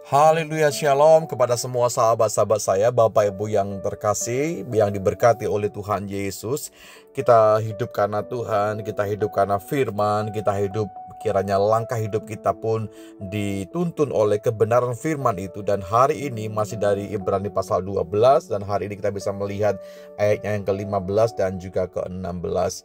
Haleluya, shalom kepada semua sahabat-sahabat saya, Bapak Ibu yang terkasih, yang diberkati oleh Tuhan Yesus. Kita hidup karena Tuhan, kita hidup karena firman, kita hidup kiranya langkah hidup kita pun dituntun oleh kebenaran firman itu. Dan hari ini masih dari Ibrani pasal 12, dan hari ini kita bisa melihat ayatnya yang ke-15 dan juga ke-16.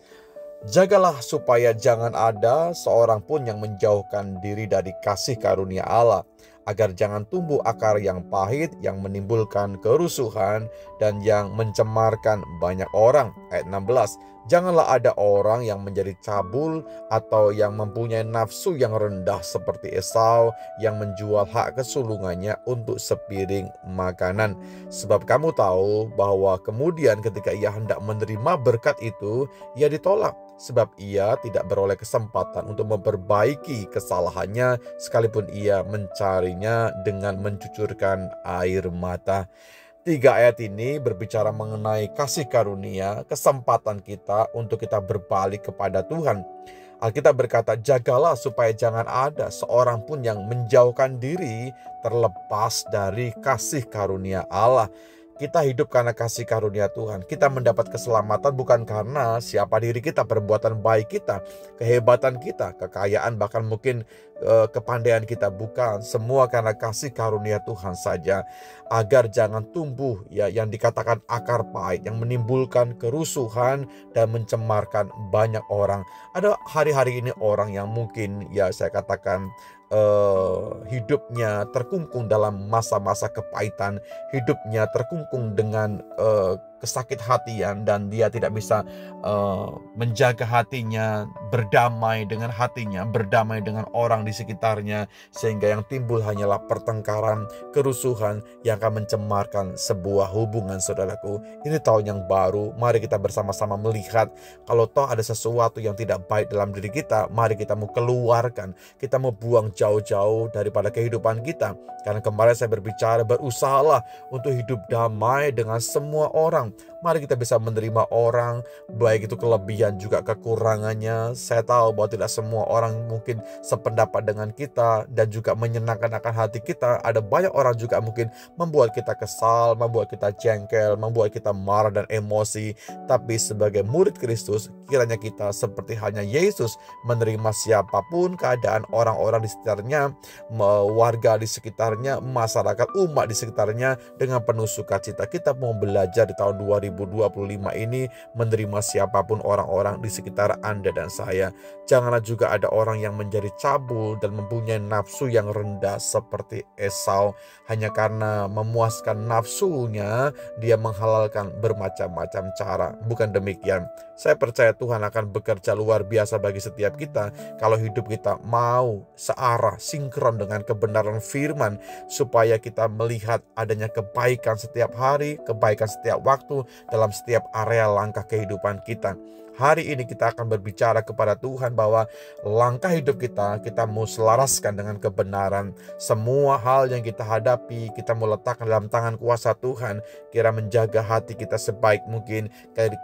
Jagalah supaya jangan ada seorang pun yang menjauhkan diri dari kasih karunia Allah, agar jangan tumbuh akar yang pahit yang menimbulkan kerusuhan dan yang mencemarkan banyak orang. Ayat 16. Janganlah ada orang yang menjadi cabul atau yang mempunyai nafsu yang rendah seperti Esau yang menjual hak kesulungannya untuk sepiring makanan. Sebab kamu tahu bahwa kemudian ketika ia hendak menerima berkat itu, ia ditolak. Sebab ia tidak beroleh kesempatan untuk memperbaiki kesalahannya sekalipun ia mencarinya dengan mencucurkan air mata. 3 ayat ini berbicara mengenai kasih karunia, kesempatan kita untuk kita berbalik kepada Tuhan. Alkitab berkata, jagalah supaya jangan ada seorang pun yang menjauhkan diri terlepas dari kasih karunia Allah. Kita hidup karena kasih karunia Tuhan. Kita mendapat keselamatan bukan karena siapa diri kita, perbuatan baik kita, kehebatan kita, kekayaan, bahkan mungkin kepandaian kita. Bukan, semua karena kasih karunia Tuhan saja. Agar jangan tumbuh ya yang dikatakan akar pahit yang menimbulkan kerusuhan dan mencemarkan banyak orang. Ada hari-hari ini orang yang mungkin ya saya katakan hidupnya terkungkung dalam masa-masa kepahitan, hidupnya terkungkung dengan kesakit hatian, dan dia tidak bisa menjaga hatinya, berdamai dengan hatinya, berdamai dengan orang di sekitarnya, sehingga yang timbul hanyalah pertengkaran, kerusuhan yang akan mencemarkan sebuah hubungan. Saudaraku, ini tahun yang baru, mari kita bersama-sama melihat kalau toh ada sesuatu yang tidak baik dalam diri kita, mari kita mau keluarkan, kita mau buang jauh-jauh daripada kehidupan kita. Karena kemarin saya berbicara, berusahalah untuk hidup damai dengan semua orang. Mari kita bisa menerima orang, baik itu kelebihan juga kekurangannya. Saya tahu bahwa tidak semua orang mungkin sependapat dengan kita dan juga menyenangkan akan hati kita. Ada banyak orang juga mungkin membuat kita kesal, membuat kita jengkel, membuat kita marah dan emosi. Tapi sebagai murid Kristus, kiranya kita seperti hanya Yesus, menerima siapapun keadaan orang-orang di sekitarnya, warga di sekitarnya, masyarakat, umat di sekitarnya, dengan penuh sukacita. Kita mau belajar di tahun 2025 ini menerima siapapun orang-orang di sekitar Anda dan saya. Janganlah juga ada orang yang menjadi cabul dan mempunyai nafsu yang rendah seperti Esau. Hanya karena memuaskan nafsunya, dia menghalalkan bermacam-macam cara. Bukan demikian. Saya percaya Tuhan akan bekerja luar biasa bagi setiap kita kalau hidup kita mau searah, sinkron dengan kebenaran firman, supaya kita melihat adanya kebaikan setiap hari, kebaikan setiap waktu dalam setiap area langkah kehidupan kita. Hari ini kita akan berbicara kepada Tuhan bahwa langkah hidup kita mau selaraskan dengan kebenaran. Semua hal yang kita hadapi, kita mau letakkan dalam tangan kuasa Tuhan. Kira menjaga hati kita sebaik mungkin.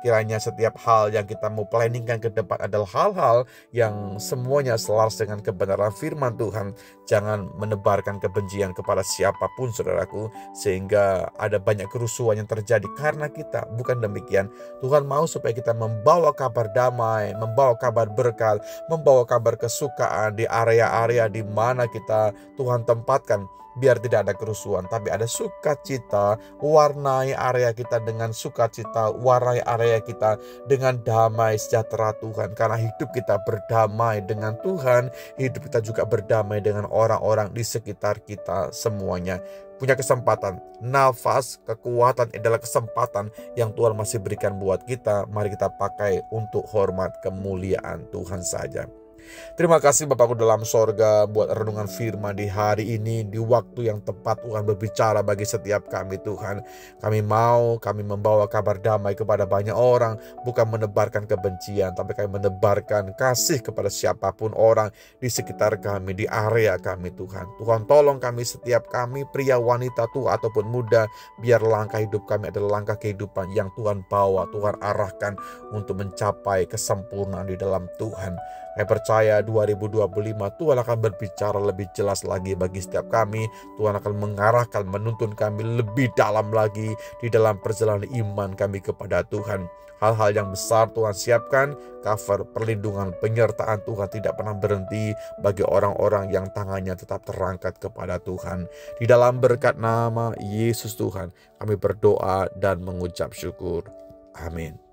Kiranya setiap hal yang kita mau planningkan ke depan adalah hal-hal yang semuanya selaras dengan kebenaran firman Tuhan. Jangan menebarkan kebencian kepada siapapun, saudaraku, sehingga ada banyak kerusuhan yang terjadi karena kita. Bukan demikian. Tuhan mau supaya kita membawa kabar damai, membawa kabar berkat, membawa kabar kesukaan di area-area di mana kita Tuhan tempatkan. Biar tidak ada kerusuhan, tapi ada sukacita. Warnai area kita dengan sukacita, warnai area kita dengan damai sejahtera Tuhan. Karena hidup kita berdamai dengan Tuhan, hidup kita juga berdamai dengan orang-orang di sekitar kita semuanya. Punya kesempatan, nafas, kekuatan adalah kesempatan yang Tuhan masih berikan buat kita. Mari kita pakai untuk hormat kemuliaan Tuhan saja. Terima kasih Bapakku dalam sorga buat renungan firman di hari ini, di waktu yang tepat Tuhan berbicara bagi setiap kami Tuhan. Kami membawa kabar damai kepada banyak orang, bukan menebarkan kebencian, tapi kami menebarkan kasih kepada siapapun orang di sekitar kami, di area kami Tuhan. Tuhan tolong kami, setiap kami, pria, wanita, tua ataupun muda, biar langkah hidup kami adalah langkah kehidupan yang Tuhan bawa, Tuhan arahkan untuk mencapai kesempurnaan di dalam Tuhan. Kami percaya 2025 Tuhan akan berbicara lebih jelas lagi bagi setiap kami. Tuhan akan mengarahkan, menuntun kami lebih dalam lagi di dalam perjalanan iman kami kepada Tuhan. Hal-hal yang besar Tuhan siapkan, cover, perlindungan, penyertaan Tuhan tidak pernah berhenti bagi orang-orang yang tangannya tetap terangkat kepada Tuhan. Di dalam berkat nama Yesus Tuhan, kami berdoa dan mengucap syukur. Amin.